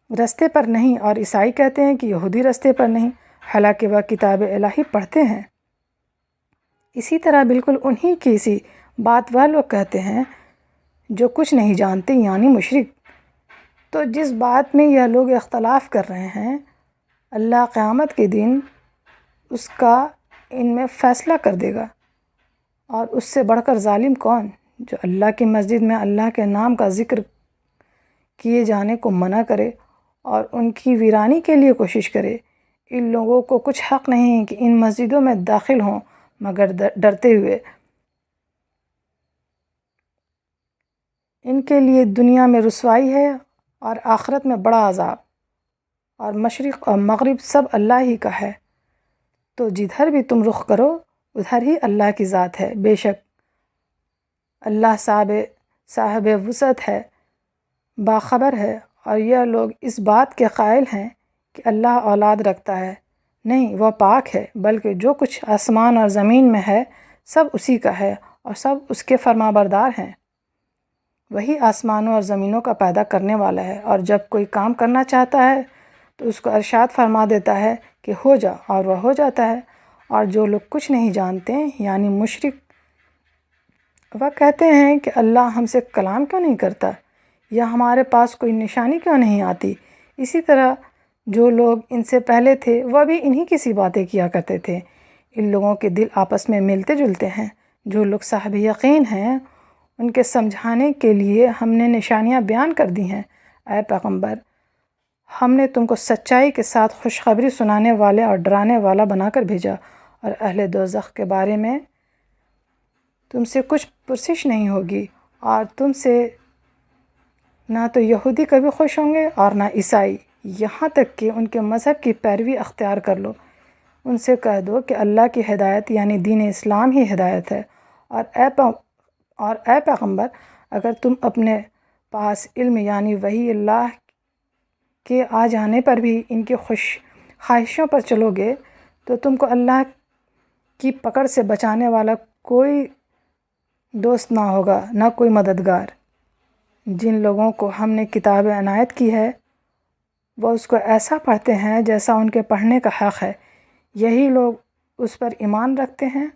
رستے پر نہیں، اور عیسائی کہتے ہیں کہ یہودی رستے پر نہیں، حالانکہ وہ کتاب الہی پڑھتے ہیں۔ اسی طرح بالکل انہی کی سی بات وہ لوگ کہتے ہیں جو کچھ نہیں جانتے یعنی مشرک۔ تو جس بات میں یہ لوگ اختلاف کر رہے ہیں، اللہ قیامت کے دن اس کا ان میں فیصلہ کر دے گا۔ اور اس سے بڑھ کر ظالم کون؟ جو اللہ کی مسجد میں اللہ کے نام کا ذکر کیے جانے کو منع کرے اور ان کی ویرانی کے لیے کوشش کرے۔ ان لوگوں کو کچھ حق نہیں کہ ان مسجدوں میں داخل ہوں مگر ڈرتے ہوئے۔ ان کے لیے دنیا میں رسوائی ہے اور آخرت میں بڑا عذاب۔ اور مشرق اور مغرب سب اللہ ہی کا ہے، تو جدھر بھی تم رخ کرو ادھر ہی اللہ کی ذات ہے۔ بے شک اللہ صاحب وسعت ہے، باخبر ہے۔ اور یہ لوگ اس بات کے قائل ہیں کہ اللہ اولاد رکھتا ہے۔ نہیں، وہ پاک ہے، بلکہ جو کچھ آسمان اور زمین میں ہے سب اسی کا ہے، اور سب اس کے فرما بردار ہیں۔ وہی آسمانوں اور زمینوں کا پیدا کرنے والا ہے، اور جب کوئی کام کرنا چاہتا ہے تو اس کو ارشاد فرما دیتا ہے کہ ہو جا، اور وہ ہو جاتا ہے۔ اور جو لوگ کچھ نہیں جانتے یعنی مشرک، وہ کہتے ہیں کہ اللہ ہم سے کلام کیوں نہیں کرتا، یا ہمارے پاس کوئی نشانی کیوں نہیں آتی۔ اسی طرح جو لوگ ان سے پہلے تھے وہ بھی انہی کی سی باتیں کیا کرتے تھے۔ ان لوگوں کے دل آپس میں ملتے جلتے ہیں۔ جو لوگ صاحب یقین ہیں ان کے سمجھانے کے لیے ہم نے نشانیاں بیان کر دی ہیں۔ اے پیغمبر، ہم نے تم کو سچائی کے ساتھ خوشخبری سنانے والے اور ڈرانے والا بنا کر بھیجا، اور اہل دوزخ کے بارے میں تم سے کچھ پرسش نہیں ہوگی، اور تم سے نہ تو یہودی کبھی خوش ہوں گے اور نہ عیسائی، یہاں تک کہ ان کے مذہب کی پیروی اختیار کر لو۔ ان سے کہہ دو کہ اللہ کی ہدایت یعنی دین اسلام ہی ہدایت ہے، اور اے پیغمبر، اگر تم اپنے پاس علم یعنی وحی اللہ کے آ جانے پر بھی ان کی خواہشوں پر چلو گے تو تم کو اللہ کی پکڑ سے بچانے والا کوئی دوست نہ ہوگا، نہ کوئی مددگار۔ جن لوگوں کو ہم نے کتاب عنایت کی ہے وہ اس کو ایسا پڑھتے ہیں جیسا ان کے پڑھنے کا حق ہے، یہی لوگ اس پر ایمان رکھتے ہیں،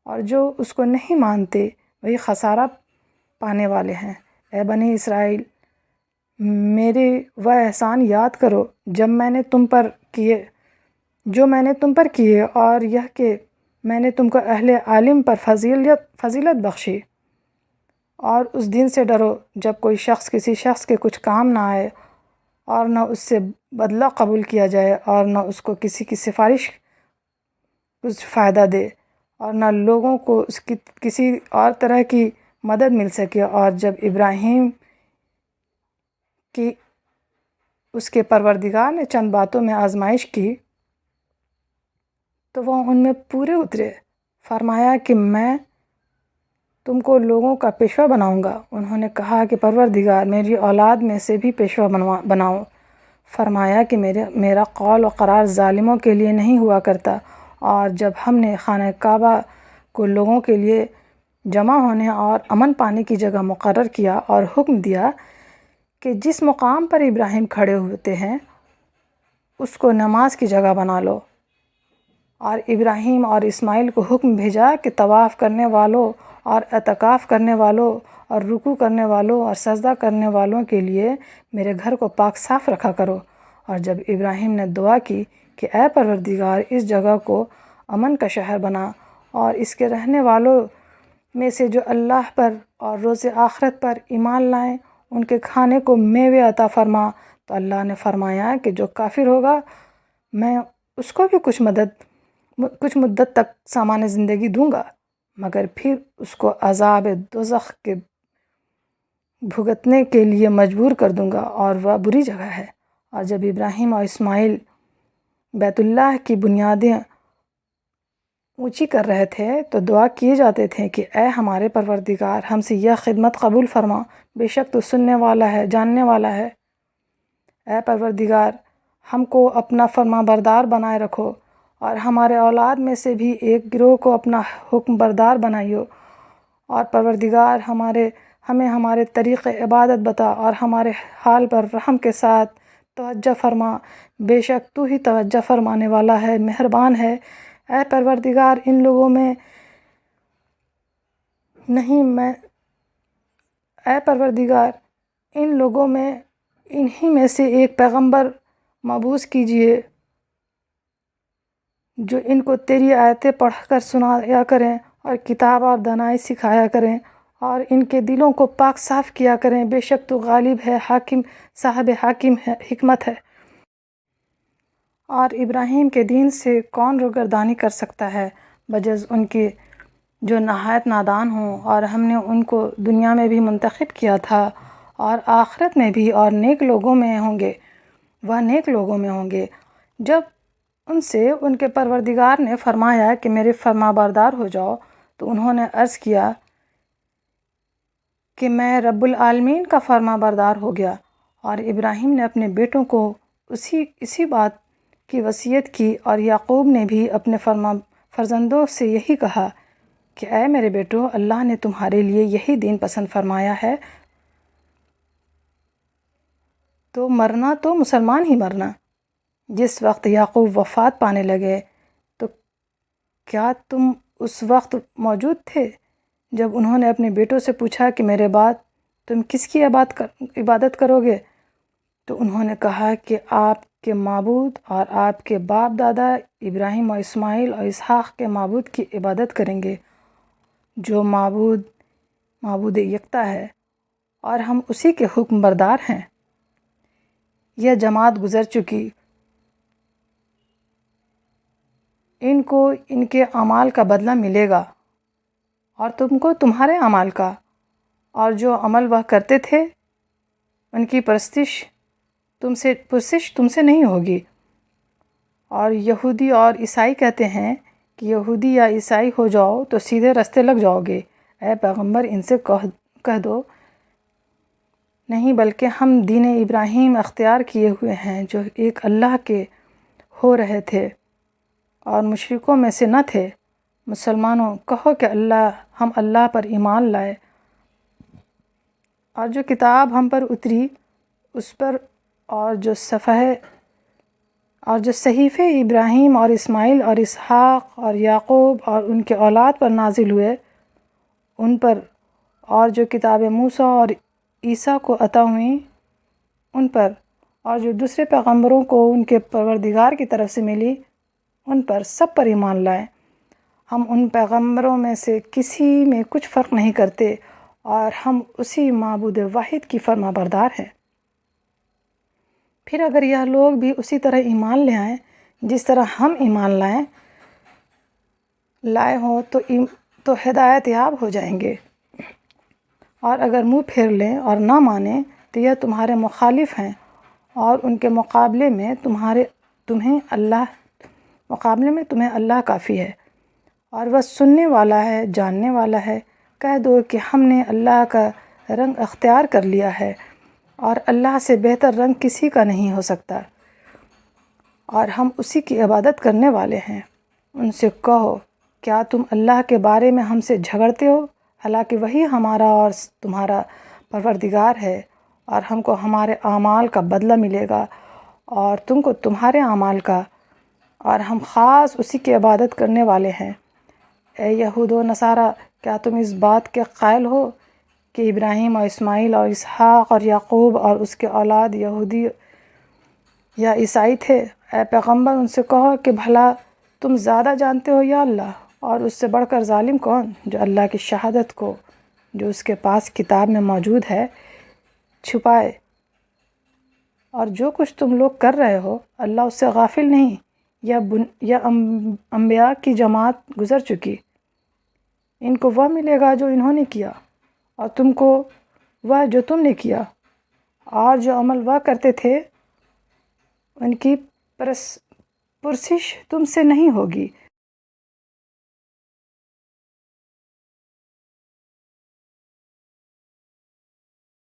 اور جو اس کو نہیں مانتے وہی خسارہ پانے والے ہیں۔ اے بنی اسرائیل، میرے وہ احسان یاد کرو جب میں نے تم پر کیے جو میں نے تم پر کیے، اور یہ کہ میں نے تم کو اہل عالم پر فضیلت بخشی۔ اور اس دن سے ڈرو جب کوئی شخص کسی شخص کے کچھ کام نہ آئے، اور نہ اس سے بدلہ قبول کیا جائے، اور نہ اس کو کسی کی سفارش کچھ فائدہ دے، اور نہ لوگوں کو اس کی کسی اور طرح کی مدد مل سکے۔ اور جب ابراہیم کی اس کے پروردگار نے چند باتوں میں آزمائش کی تو وہ ان میں پورے اترے۔ فرمایا کہ میں تم کو لوگوں کا پیشوا بناؤں گا۔ انہوں نے کہا کہ پروردگار میری اولاد میں سے بھی پیشوا بناؤ۔ فرمایا کہ میرا قول و قرار ظالموں کے لیے نہیں ہوا کرتا۔ اور جب ہم نے خانہ کعبہ کو لوگوں کے لیے جمع ہونے اور امن پانے کی جگہ مقرر کیا اور حکم دیا کہ جس مقام پر ابراہیم کھڑے ہوتے ہیں اس کو نماز کی جگہ بنا لو، اور ابراہیم اور اسماعیل کو حکم بھیجا کہ طواف کرنے والوں اور اعتکاف کرنے والوں اور رکوع کرنے والوں اور سجدہ کرنے والوں کے لیے میرے گھر کو پاک صاف رکھا کرو۔ اور جب ابراہیم نے دعا کی کہ اے پروردگار اس جگہ کو امن کا شہر بنا، اور اس کے رہنے والوں میں سے جو اللہ پر اور روز آخرت پر ایمان لائیں ان کے کھانے کو میوے عطا فرما، تو اللہ نے فرمایا کہ جو کافر ہوگا میں اس کو بھی کچھ مدت تک سامان زندگی دوں گا، مگر پھر اس کو عذاب دوزخ کے بھگتنے کے لیے مجبور کر دوں گا، اور وہ بری جگہ ہے۔ اور جب ابراہیم اور اسماعیل بیت اللہ کی بنیادیں اونچی کر رہے تھے تو دعا کیے جاتے تھے کہ اے ہمارے پروردگار ہم سے یہ خدمت قبول فرما، بے شک تو سننے والا ہے، جاننے والا ہے۔ اے پروردگار ہم کو اپنا فرما بردار بنائے رکھو، اور ہمارے اولاد میں سے بھی ایک گروہ کو اپنا حکم بردار بنائیو، اور پروردگار ہمیں ہمارے طریق عبادت بتا، اور ہمارے حال پر رحم کے ساتھ توجہ فرما، بے شک تو ہی توجہ فرمانے والا ہے، مہربان ہے۔ اے پروردگار ان لوگوں میں انہی میں سے ایک پیغمبر مبعوث کیجیے جو ان کو تیری آیتیں پڑھ کر سنایا کریں اور کتاب اور دانائی سکھایا کریں، اور ان کے دلوں کو پاک صاف کیا کریں، بے شک تو غالب ہے، حاکم، صاحب حکمت ہے۔ اور ابراہیم کے دین سے کون روگردانی کر سکتا ہے بجز ان کے جو نہایت نادان ہوں، اور ہم نے ان کو دنیا میں بھی منتخب کیا تھا اور آخرت میں بھی، اور نیک لوگوں میں ہوں گے، وہ نیک لوگوں میں ہوں گے۔ جب ان سے ان کے پروردگار نے فرمایا کہ میرے فرما بردار ہو جاؤ تو انہوں نے عرض کیا کہ میں رب العالمین کا فرما بردار ہو گیا۔ اور ابراہیم نے اپنے بیٹوں کو اسی بات کی وصیت کی، اور یعقوب نے بھی اپنے فرزندوں سے یہی کہا کہ اے میرے بیٹو، اللہ نے تمہارے لیے یہی دین پسند فرمایا ہے، تو مرنا تو مسلمان ہی مرنا۔ جس وقت یعقوب وفات پانے لگے تو کیا تم اس وقت موجود تھے جب انہوں نے اپنے بیٹوں سے پوچھا کہ میرے بعد تم کس کی عبادت کرو گے؟ تو انہوں نے کہا کہ آپ کے معبود اور آپ کے باپ دادا ابراہیم اور اسماعیل اور اسحاق کے معبود کی عبادت کریں گے، جو معبود یکتا ہے، اور ہم اسی کے حکم بردار ہیں۔ یہ جماعت گزر چکی، ان کو ان کے اعمال کا بدلہ ملے گا، اور تم کو تمہارے اعمال کا، اور جو عمل وہ کرتے تھے ان کی پرستش تم سے نہیں ہوگی۔ اور یہودی اور عیسائی کہتے ہیں کہ یہودی یا عیسائی ہو جاؤ تو سیدھے رستے لگ جاؤ گے۔ اے پیغمبر ان سے کہہ دو نہیں، بلکہ ہم دین ابراہیم اختیار کیے ہوئے ہیں جو ایک اللہ کے ہو رہے تھے اور مشرکوں میں سے نہ تھے۔ مسلمانوں کہو کہ ہم اللہ پر ایمان لائے، اور جو کتاب ہم پر اتری اس پر، اور جو صحیفے ابراہیم اور اسماعیل اور اسحاق اور یعقوب اور ان کے اولاد پر نازل ہوئے ان پر، اور جو کتاب موسیٰ اور عیسیٰ کو عطا ہوئیں ان پر، اور جو دوسرے پیغمبروں کو ان کے پروردگار کی طرف سے ملی ان پر سب پر ایمان لائیں۔ ہم ان پیغمبروں میں سے کسی میں کچھ فرق نہیں کرتے اور ہم اسی معبود واحد کی فرما بردار ہیں۔ پھر اگر یہ لوگ بھی اسی طرح ایمان لے آئیں جس طرح ہم ایمان لائے ہوں تو ہدایت یاب ہو جائیں گے، اور اگر منہ پھیر لیں اور نہ مانیں تو یہ تمہارے مخالف ہیں، اور ان کے مقابلے میں تمہیں اللہ کافی ہے، اور وہ سننے والا ہے، جاننے والا ہے۔ کہہ دو کہ ہم نے اللہ کا رنگ اختیار کر لیا ہے، اور اللہ سے بہتر رنگ کسی کا نہیں ہو سکتا، اور ہم اسی کی عبادت کرنے والے ہیں۔ ان سے کہو، کیا تم اللہ کے بارے میں ہم سے جھگڑتے ہو؟ حالانکہ وہی ہمارا اور تمہارا پروردگار ہے، اور ہم کو ہمارے اعمال کا بدلہ ملے گا اور تم کو تمہارے اعمال کا، اور ہم خاص اسی کی عبادت کرنے والے ہیں۔ اے یہود و نصارہ، کیا تم اس بات کے قائل ہو کہ ابراہیم اور اسماعیل اور اسحاق اور یعقوب اور اس کے اولاد یہودی یا عیسائی تھے؟ اے پیغمبر، ان سے کہو کہ بھلا تم زیادہ جانتے ہو یا اللہ؟ اور اس سے بڑھ کر ظالم کون، جو اللہ کی شہادت کو جو اس کے پاس کتاب میں موجود ہے چھپائے؟ اور جو کچھ تم لوگ کر رہے ہو اللہ اس سے غافل نہیں۔ یا انبیاء کی جماعت گزر چکی، ان کو وہ ملے گا جو انہوں نے کیا، اور تم کو وہ جو تم نے کیا، اور جو عمل وہ کرتے تھے ان کی پرسش تم سے نہیں ہوگی۔